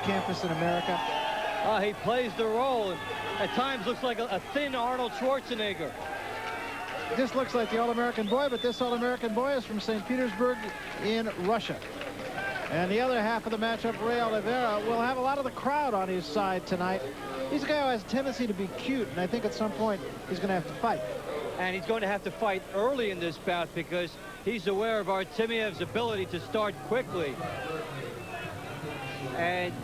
campus in America. He plays the role. At times looks like a thin Arnold Schwarzenegger. This looks like the All-American boy, but this All-American boy is from St. Petersburg in Russia. And the other half of the matchup, Ray Olivera, will have a lot of the crowd on his side tonight. He's a guy who has a tendency to be cute, and I think at some point he's going to have to fight. And he's going to have to fight early in this bout because he's aware of Artemiev's ability to start quickly. And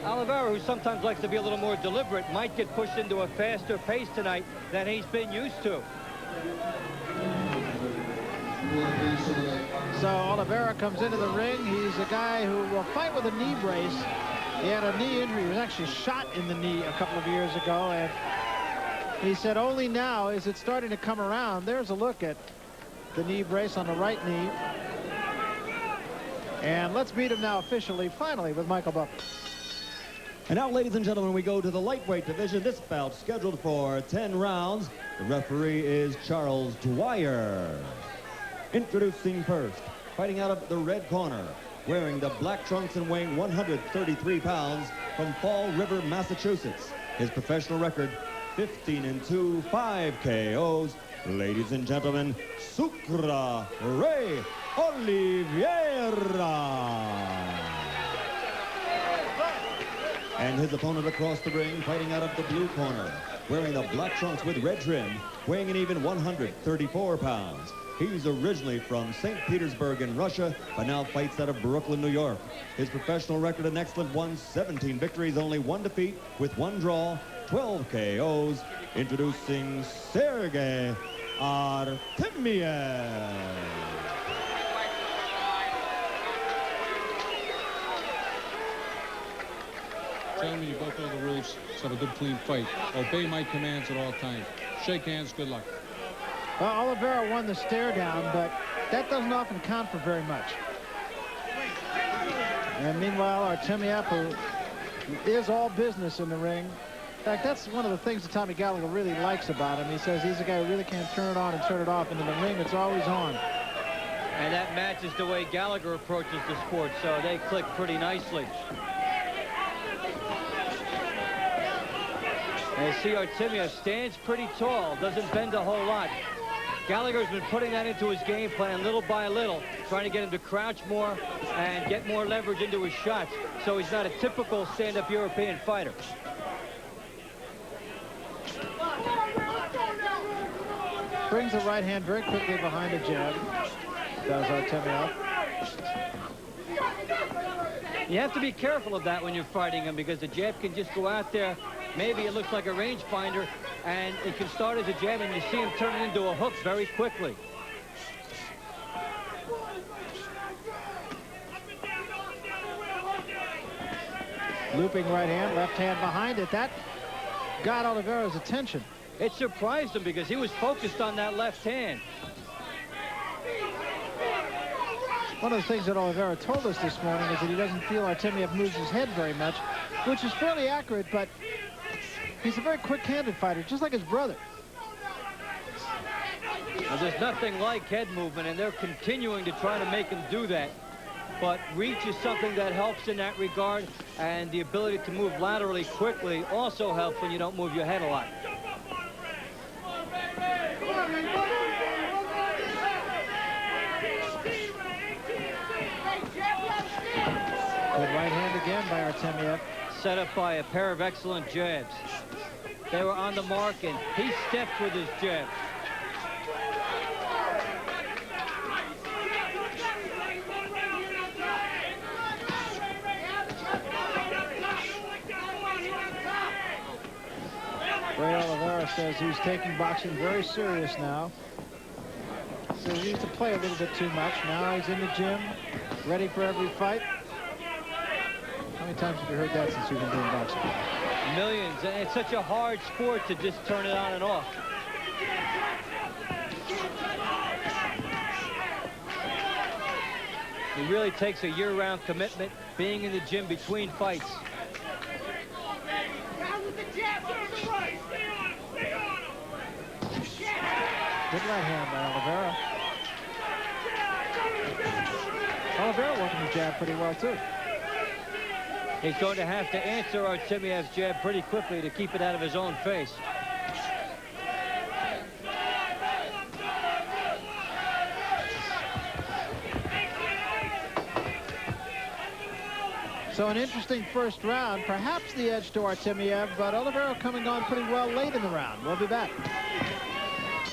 Olivera, who sometimes likes to be a little more deliberate, might get pushed into a faster pace tonight than he's been used to. So Olivera comes into the ring. He's a guy who will fight with a knee brace. He had a knee injury. He was actually shot in the knee a couple of years ago, and he said only now is it starting to come around. There's a look at the knee brace on the right knee. And let's meet him now officially, finally, with Michael Buffer. And now, ladies and gentlemen, we go to the lightweight division. This bout scheduled for 10 rounds. The referee is Charles Dwyer. Introducing first, fighting out of the red corner, wearing the black trunks and weighing 133 pounds from Fall River, Massachusetts. His professional record, 15-2, 5 KOs. Ladies and gentlemen, Sucre Ray Olivera. And his opponent across the ring, fighting out of the blue corner, wearing the black trunks with red trim, weighing an even 134 pounds. He's originally from St. Petersburg in Russia, but now fights out of Brooklyn, New York. His professional record, an excellent one, 17 victories, only 1 defeat, with 1 draw, 12 KOs. Introducing Sergei Artemiev. Gentlemen, you both know the rules. Let's have a good, clean fight. Obey my commands at all times. Shake hands. Good luck. Well, Olivera won the stare down, but that doesn't often count for very much. And meanwhile, Artemiev, who is all business in the ring. In fact, that's one of the things that Tommy Gallagher really likes about him. He says he's a guy who really can't turn it on and turn it off, and in the ring, it's always on. And that matches the way Gallagher approaches the sport, so they click pretty nicely. And you see Artemiev stands pretty tall, doesn't bend a whole lot. Gallagher's been putting that into his game plan little by little, trying to get him to crouch more and get more leverage into his shots, so he's not a typical stand-up European fighter. Brings the right hand very quickly behind a jab. Does Artemiev. You have to be careful of that when you're fighting him, because the jab can just go out there. Maybe it looks like a rangefinder, and it can start as a jab, and you see him turn it into a hook very quickly. Looping right hand, left hand behind it. That got Olivera's attention. It surprised him because he was focused on that left hand. One of the things that Olivera told us this morning is that he doesn't feel Artemiev moves his head very much, which is fairly accurate, but he's a very quick-handed fighter, just like his brother. Well, there's nothing like head movement, and they're continuing to try to make him do that. But reach is something that helps in that regard, and the ability to move laterally quickly also helps when you don't move your head a lot. Good right hand again by Artemiev. Set up by a pair of excellent jabs. They were on the mark, and he stepped with his jab. Ray Olivera says he's taking boxing very serious now. So he used to play a little bit too much. Now he's in the gym, ready for every fight. How many times have you heard that since you've been doing boxing? Millions, and it's such a hard sport to just turn it on and off. It really takes a year-round commitment, being in the gym between fights. Good right hand by Olivera. Olivera working the jab pretty well, too. He's going to have to answer Artemiev's jab pretty quickly to keep it out of his own face. So an interesting first round, perhaps the edge to Artemiev, but Olivera coming on pretty well late in the round. We'll be back.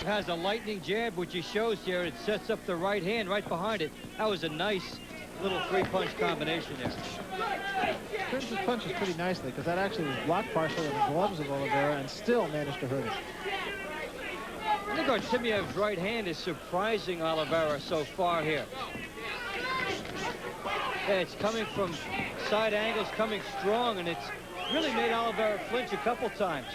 Has a lightning jab, which he shows here. It sets up the right hand right behind it. That was a nice little three-punch combination there. Turns his punches pretty nicely, because that actually was blocked partially in the gloves of Olivera and still managed to hurt him. I think Artemiev's right hand is surprising Olivera so far here. Yeah, it's coming from side angles, coming strong, and it's really made Olivera flinch a couple times.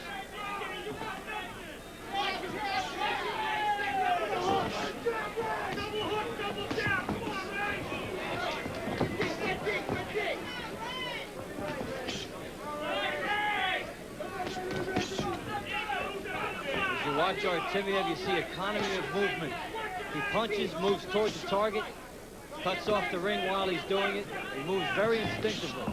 As you watch Artemiev, you see economy of movement. He punches, moves towards the target, cuts off the ring while he's doing it. He moves very instinctively.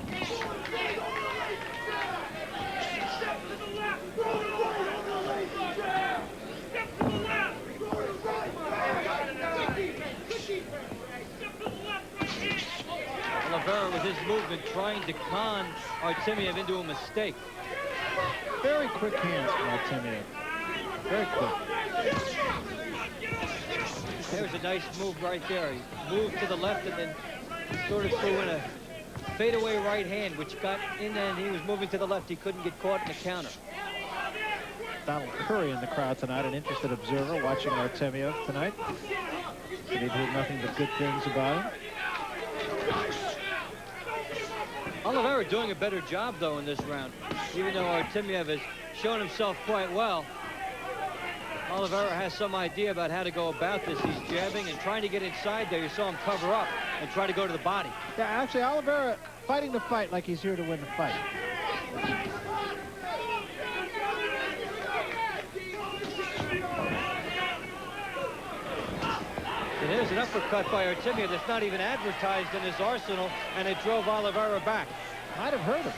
Olivera with his movement trying to con Artemiev into a mistake. Very quick hands from Artemiev. Very quick. There's a nice move right there. He moved to the left and then sort of threw in a fadeaway right hand, which got in and he was moving to the left. He couldn't get caught in the counter. Donald Curry in the crowd tonight, an interested observer watching Artemiev tonight. Said he'd heard nothing but good things about him. Olivera doing a better job, though, in this round. Even though Artemiev has shown himself quite well, Olivera has some idea about how to go about this. He's jabbing and trying to get inside there. You saw him cover up and try to go to the body. Yeah, actually, Olivera fighting the fight like he's here to win the fight. And there's an uppercut by Artemiev that's not even advertised in his arsenal, and it drove Olivera back. Might have hurt him.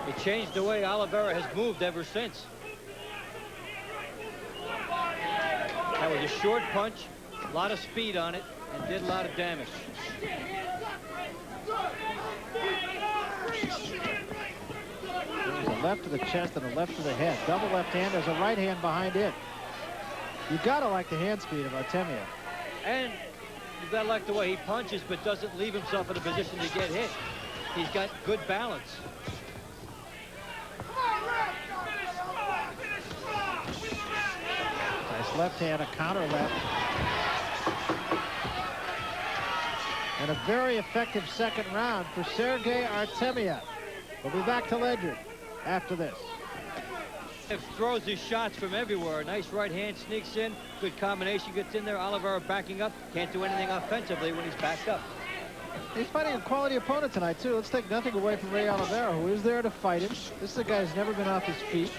It changed the way Olivera has moved ever since. That was a short punch, a lot of speed on it, and did a lot of damage. There's a left to the chest and a left to the head. Double left hand. There's a right hand behind it. You've got to like the hand speed of Artemiev. And you've got to like the way he punches, but doesn't leave himself in a position to get hit. He's got good balance. Nice left hand, a counter left. And a very effective second round for Sergei Artemiev. We'll be back to Ledyard after this. Throws his shots from everywhere. A nice right hand sneaks in. Good combination gets in there. Olivera backing up. Can't do anything offensively when he's backed up. He's fighting a quality opponent tonight, too. Let's take nothing away from Ray Olivera, who is there to fight him. This is a guy who's never been off his feet.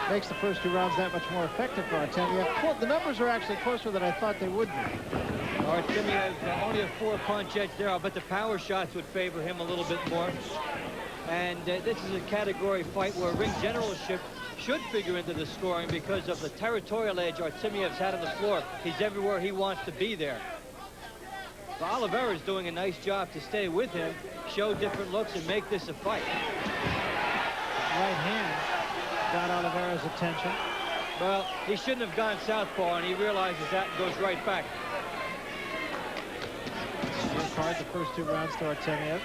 Makes the first two rounds that much more effective for Artemiev. Well, the numbers are actually closer than I thought they would be. Artemiev only a 4-punch edge there. I'll bet the power shots would favor him a little bit more. And this is a category fight where ring generalship should figure into the scoring because of the territorial edge Artemiev's had on the floor. He's everywhere he wants to be there. So Olivera is doing a nice job to stay with him, show different looks, and make this a fight. Right hand got Olivera's attention. Well, he shouldn't have gone southpaw, and he realizes that and goes right back. Worked hard the first two rounds to Artemiev.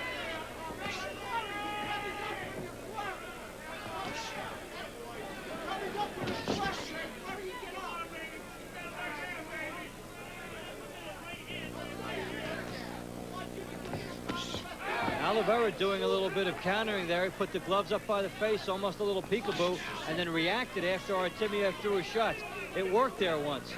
Olivera doing a little bit of countering there. He put the gloves up by the face, almost a little peekaboo, and then reacted after Artemiev threw his shots. It worked there once.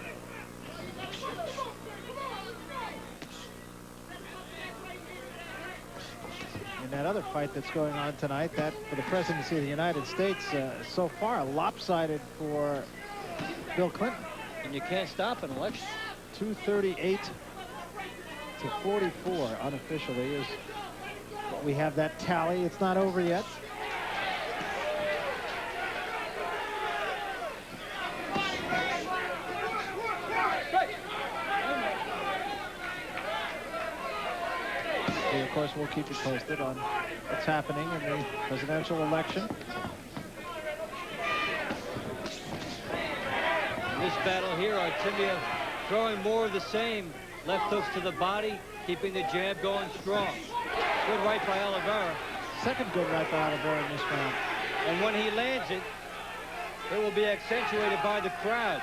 In that other fight that's going on tonight, that for the presidency of the United States, so far lopsided for Bill Clinton. And you can't stop an election. 238 to to 44 unofficially is what we have that tally. It's not over yet. Of course, we'll keep you posted on what's happening in the presidential election. In this battle here, Artemiev throwing more of the same. Left hooks to the body, keeping the jab going strong. Good right by Olivera. Second good right by Olivera in this round. And when he lands it, it will be accentuated by the crowd.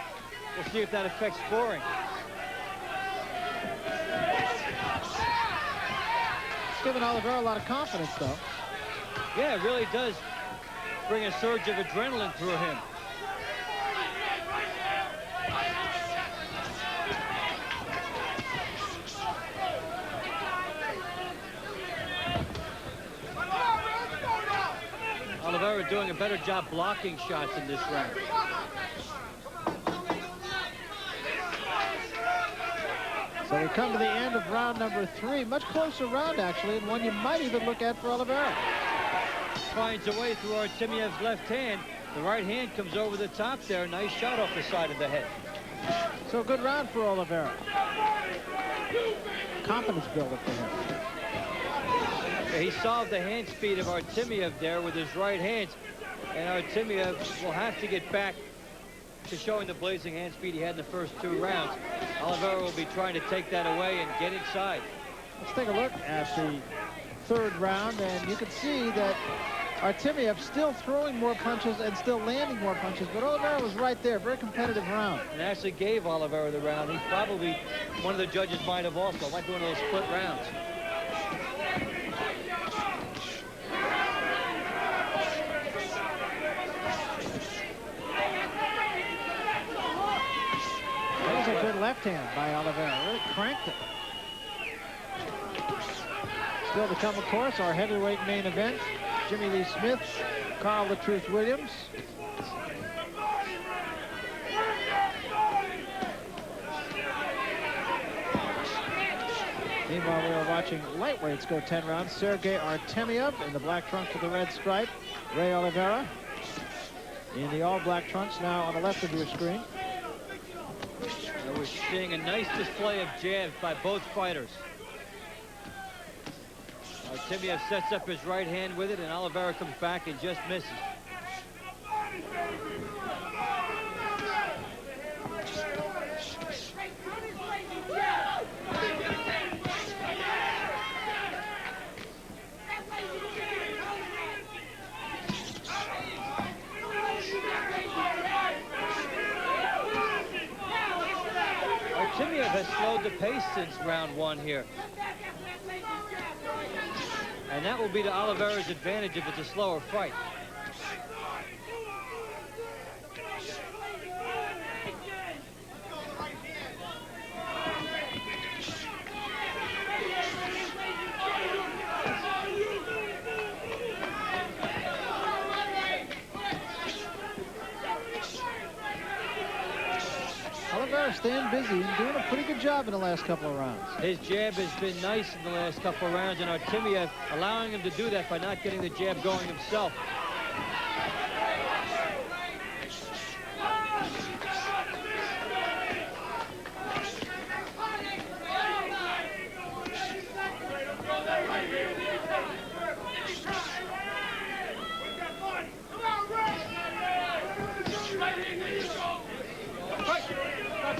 We'll see if that affects scoring. Giving Olivera a lot of confidence, though. Yeah, it really does bring a surge of adrenaline through him. Olivera doing a better job blocking shots in this round. So we come to the end of round number 3. Much closer round, actually, and one you might even look at for Olivera. Finds a way through Artemiev's left hand. The right hand comes over the top there. Nice shot off the side of the head. So a good round for Olivera. Confidence builder for him. He solved the hand speed of Artemiev there with his right hands. And Artemiev will have to get back to showing the blazing hand speed he had in the first 2 rounds. Olivera will be trying to take that away and get inside. Let's take a look at the 3rd round, and you can see that Artemiev still throwing more punches and still landing more punches, but Olivera was right there. Very competitive round. And actually gave Olivera the round. He probably, one of the judges might have also. Might be one of those split rounds. That was a good left hand by Olivera. Really cranked it. Still to come, of course, our heavyweight main event. Jimmy Lee Smith, Carl the Truth Williams. Meanwhile, we are watching lightweights go 10 rounds. Sergei Artemiev in the black trunks with the red stripe. Ray Olivera in the all-black trunks now on the left of your screen. And we're seeing a nice display of jabs by both fighters. Artemiev sets up his right hand with it, and Olivera comes back and just misses. Artemiev has slowed the pace since round 1 here. And that will be to Olivera's advantage if it's a slower fight. Olivera staying busy and doing a pretty good job in the last couple of rounds. His jab has been nice in the last couple of rounds, and Artemiev allowing him to do that by not getting the jab going himself.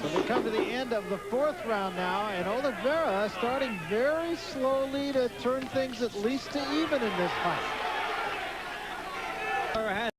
So we come to the end of the 4th round now, and Olivera starting very slowly to turn things at least to even in this fight.